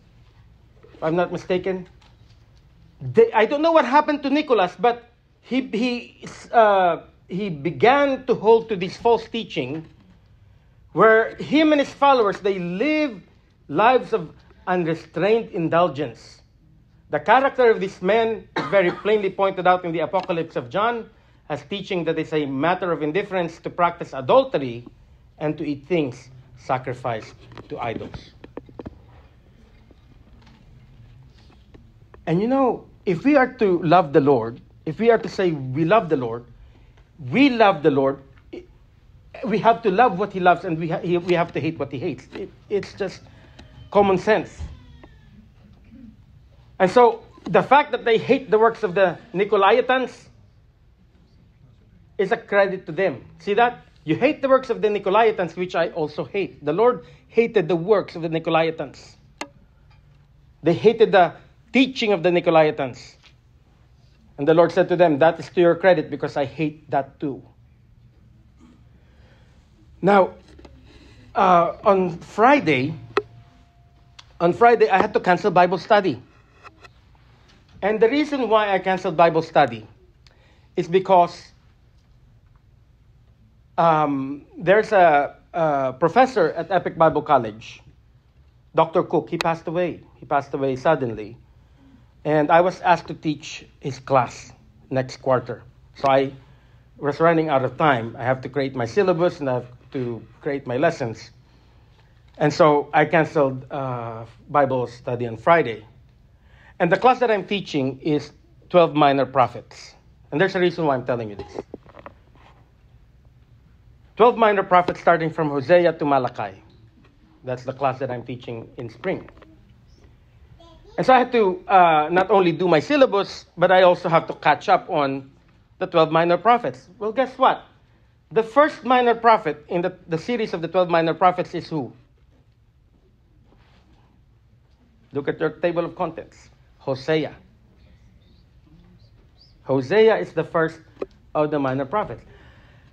if I'm not mistaken. I don't know what happened to Nicholas, but he began to hold to this false teaching where him and his followers, they live lives of unrestrained indulgence. The character of this man is very plainly pointed out in the Apocalypse of John as teaching that it's a matter of indifference to practice adultery and to eat things sacrificed to idols. And if we are to love the Lord, if we are to say we love the Lord, we have to love what He loves, and we have to hate what He hates. It's just common sense. And so the fact that they hate the works of the Nicolaitans is a credit to them. See that? You hate the works of the Nicolaitans, which I also hate. The Lord hated the works of the Nicolaitans. They hated the teaching of the Nicolaitans. And the Lord said to them, that is to your credit because I hate that too. Now, on Friday, I had to cancel Bible study. And the reason why I canceled Bible study is because there's a professor at Epic Bible College, Dr. Cook. He passed away. He passed away suddenly. And I was asked to teach his class next quarter. So I was running out of time. I have to create my syllabus and I have to create my lessons. And so I canceled Bible study on Friday. And the class that I'm teaching is 12 Minor Prophets. And there's a reason why I'm telling you this. 12 minor prophets starting from Hosea to Malachi. That's the class that I'm teaching in spring. And so I had to not only do my syllabus, but I also have to catch up on the 12 minor prophets. Well, guess what? The first minor prophet in the series of the 12 minor prophets is who? Look at your table of contents. Hosea. Hosea is the first of the minor prophets.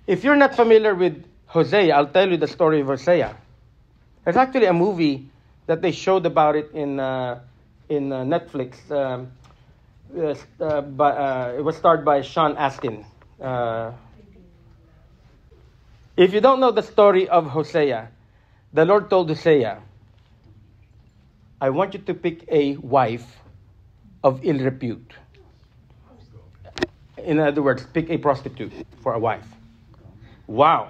If you're not familiar with Hosea, I'll tell you the story of Hosea. There's actually a movie that they showed about it in Netflix. It was starred by Sean Astin. If you don't know the story of Hosea, the Lord told Hosea, I want you to pick a wife of ill repute. In other words, pick a prostitute for a wife. Wow.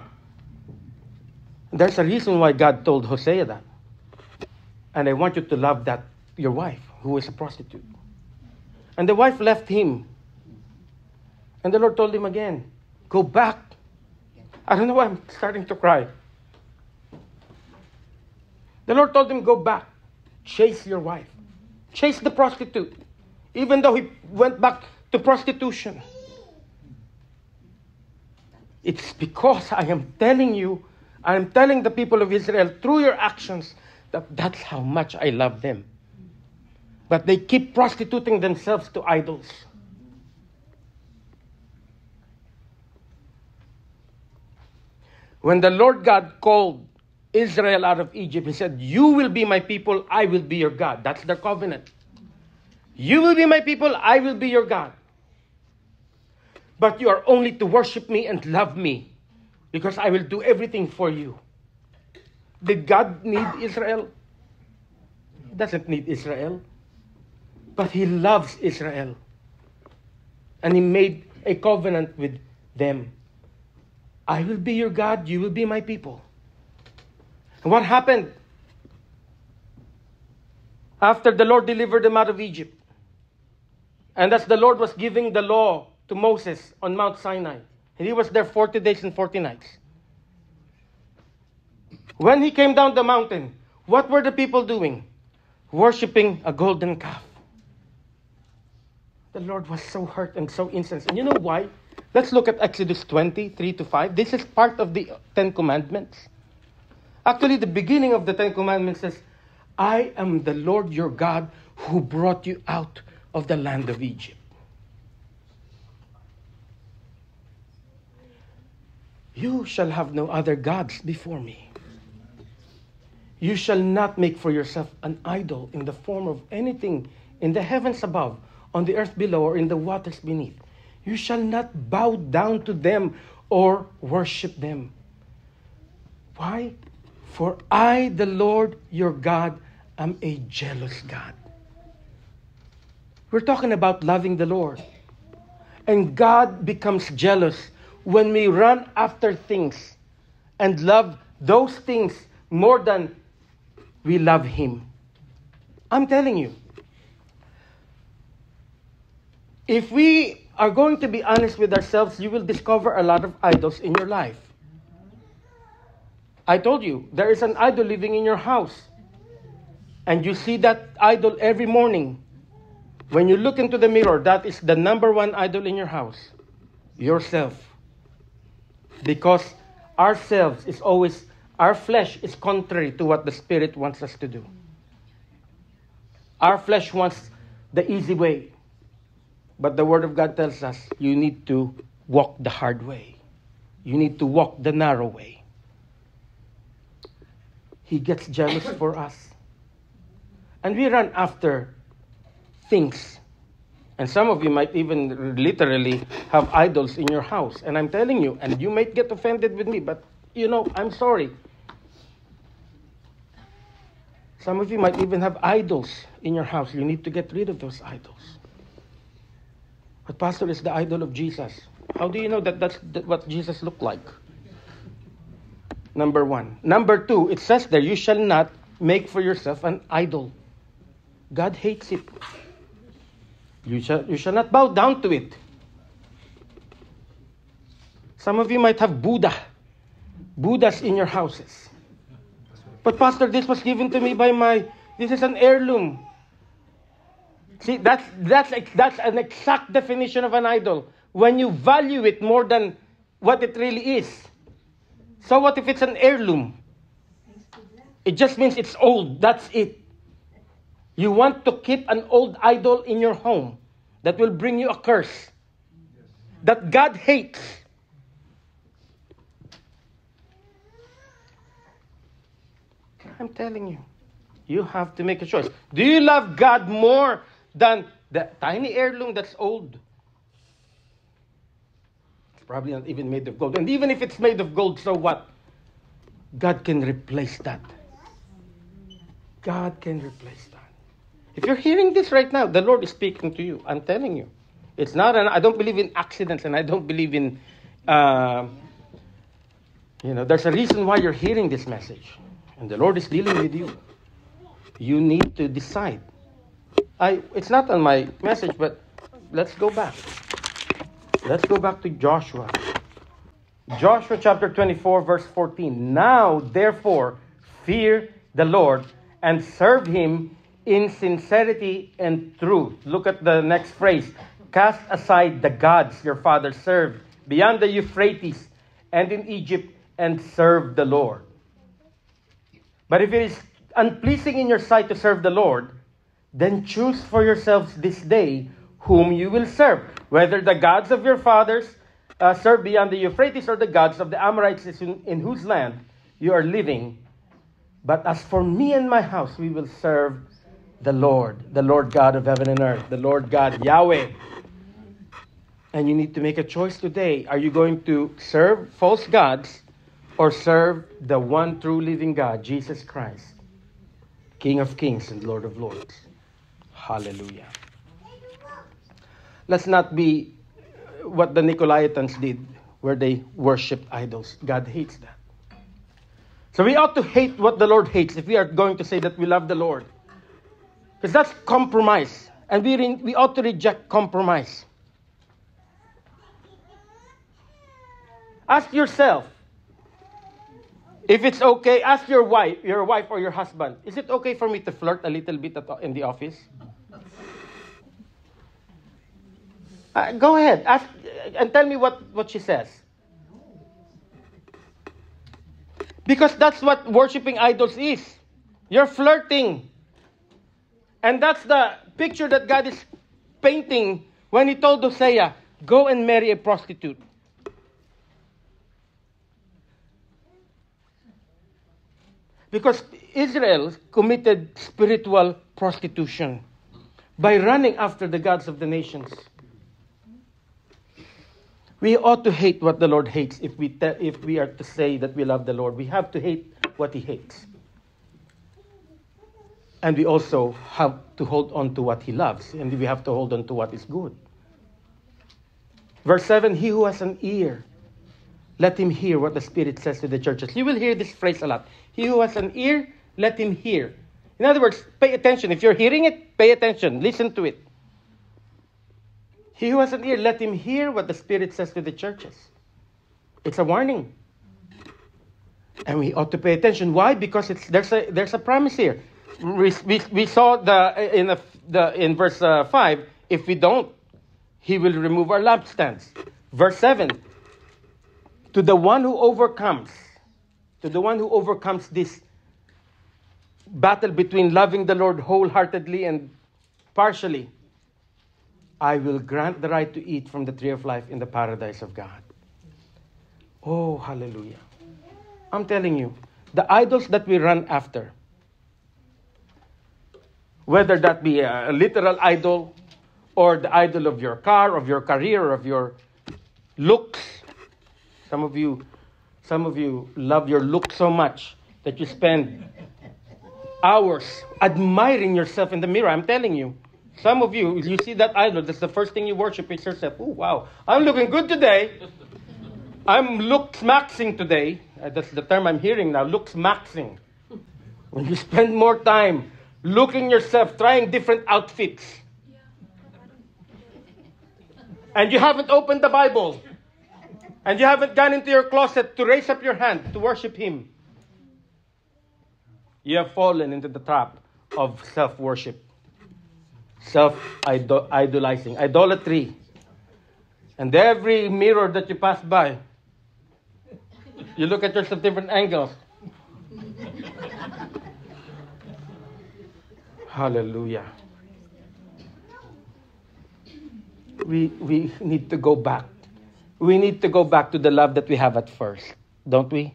There's a reason why God told Hosea that. And I want you to love your wife, who is a prostitute. And the wife left him. And the Lord told him again, go back. I don't know why I'm starting to cry. The Lord told him, go back. Chase your wife. Chase the prostitute. Even though he went back to prostitution. It's because I am telling you, I am telling the people of Israel through your actions that that's how much I love them. But they keep prostituting themselves to idols. When the Lord God called Israel out of Egypt, He said, you will be my people, I will be your God. That's the covenant. You will be my people, I will be your God. But you are only to worship me and love me, because I will do everything for you. Did God need Israel? He doesn't need Israel. But He loves Israel. And He made a covenant with them. I will be your God, you will be my people. And what happened? After the Lord delivered them out of Egypt, and as the Lord was giving the law to Moses on Mount Sinai, and he was there 40 days and 40 nights. When he came down the mountain, what were the people doing? Worshipping a golden calf. The Lord was so hurt and so incensed. And you know why? Let's look at Exodus 20, 3-5. This is part of the Ten Commandments. Actually, the beginning of the Ten Commandments says, I am the Lord your God who brought you out of the land of Egypt. You shall have no other gods before me. You shall not make for yourself an idol in the form of anything in the heavens above, on the earth below, or in the waters beneath. You shall not bow down to them or worship them. Why? For I, the Lord your God, am a jealous God. We're talking about loving the Lord. And God becomes jealous when we run after things and love those things more than we love Him. I'm telling you, if we are going to be honest with ourselves, you will discover a lot of idols in your life. I told you, there is an idol living in your house. And you see that idol every morning. When you look into the mirror, that is the number one idol in your house. Yourself. Because our flesh is contrary to what the Spirit wants us to do. Our flesh wants the easy way. But the Word of God tells us, you need to walk the hard way. You need to walk the narrow way. He gets jealous for us. And we run after things. And some of you might even literally have idols in your house. And I'm telling you, and you might get offended with me, but I'm sorry. Some of you might even have idols in your house. You need to get rid of those idols. But Pastor, is the idol of Jesus. How do you know that that's what Jesus looked like? Number one. Number two, it says there, you shall not make for yourself an idol. God hates it. You shall not bow down to it. Some of you might have Buddha Buddhas in your houses. But Pastor, this was given to me this is an heirloom. See, that's an exact definition of an idol. When you value it more than what it really is. So what if it's an heirloom? It just means it's old. That's it. You want to keep an old idol in your home that will bring you a curse that God hates. I'm telling you, you have to make a choice. Do you love God more than the tiny heirloom that's old? It's probably not even made of gold. And even if it's made of gold, so what? God can replace that. God can replace that. If you're hearing this right now, the Lord is speaking to you. I'm telling you. It's not I don't believe in accidents, and I don't believe in, there's a reason why you're hearing this message. And the Lord is dealing with you. You need to decide. It's not on my message, but let's go back. Let's go back to Joshua. Joshua chapter 24, verse 14. Now, therefore, fear the Lord and serve him in sincerity and truth. Look at the next phrase. Cast aside the gods your fathers served beyond the Euphrates and in Egypt, and serve the Lord. But if it is unpleasing in your sight to serve the Lord, then choose for yourselves this day whom you will serve, whether the gods of your fathers served beyond the Euphrates or the gods of the Amorites in whose land you are living. But as for me and my house, we will serve the Lord God of heaven and earth, the Lord God, Yahweh. And you need to make a choice today. Are you going to serve false gods or serve the one true living God, Jesus Christ, King of kings and Lord of lords? Hallelujah. Let's not be what the Nicolaitans did, where they worshipped idols. God hates that. So we ought to hate what the Lord hates if we are going to say that we love the Lord. Because that's compromise. And we ought to reject compromise. Ask yourself, if it's okay, ask your wife or your husband, is it okay for me to flirt a little bit in the office? Go ahead, ask and tell me what she says. Because that's what worshiping idols is. You're flirting. And that's the picture that God is painting when he told Hosea, go and marry a prostitute. Because Israel committed spiritual prostitution by running after the gods of the nations. We ought to hate what the Lord hates if we are to say that we love the Lord. We have to hate what he hates. And we also have to hold on to what he loves. And we have to hold on to what is good. Verse 7, he who has an ear, let him hear what the Spirit says to the churches. You will hear this phrase a lot. He who has an ear, let him hear. In other words, pay attention. If you're hearing it, pay attention. Listen to it. He who has an ear, let him hear what the Spirit says to the churches. It's a warning. And we ought to pay attention. Why? Because there's a promise here. We saw in verse 5, if we don't, he will remove our lampstands. Verse 7, to the one who overcomes this battle between loving the Lord wholeheartedly and partially, I will grant the right to eat from the tree of life in the paradise of God. Oh, hallelujah. I'm telling you, the idols that we run after, whether that be a literal idol or the idol of your car, of your career, or of your looks. Some of you love your look so much that you spend hours admiring yourself in the mirror. I'm telling you. Some of you see that idol, that's the first thing you worship is yourself. Oh, wow, I'm looking good today. I'm looks-maxing today. That's the term I'm hearing now, looks-maxing. When you spend more time looking yourself, trying different outfits. And you haven't opened the Bible. and you haven't gone into your closet to raise up your hand to worship Him, you have fallen into the trap of self-worship, self-idolizing, idolatry. And every mirror that you pass by, you look at yourself different angles. Hallelujah. We need to go back. We need to go back to the love that we have at first, don't we?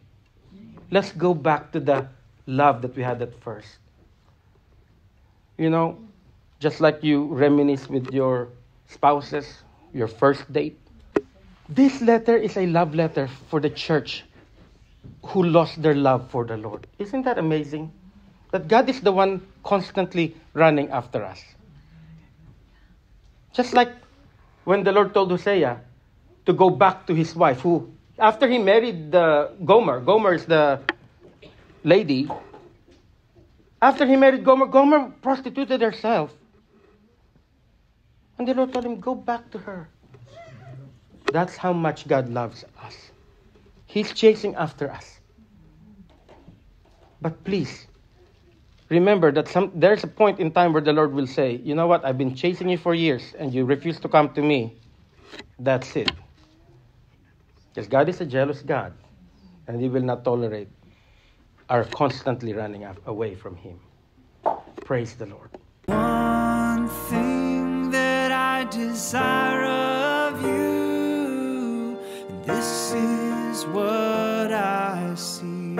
Let's go back to the love that we had at first. You know, just like you reminisce with your spouses, your first date. This letter is a love letter for the church who lost their love for the Lord. Isn't that amazing? That God is the one constantly running after us. Just like when the Lord told Hosea to go back to his wife, who, after he married Gomer is the lady. After he married Gomer prostituted herself. And the Lord told him, go back to her. That's how much God loves us. He's chasing after us. But please, remember that there's a point in time where the Lord will say, you know what, I've been chasing you for years and you refuse to come to me. That's it. Because God is a jealous God, and He will not tolerate our constantly running away from Him. Praise the Lord. One thing that I desire of you, this is what I see.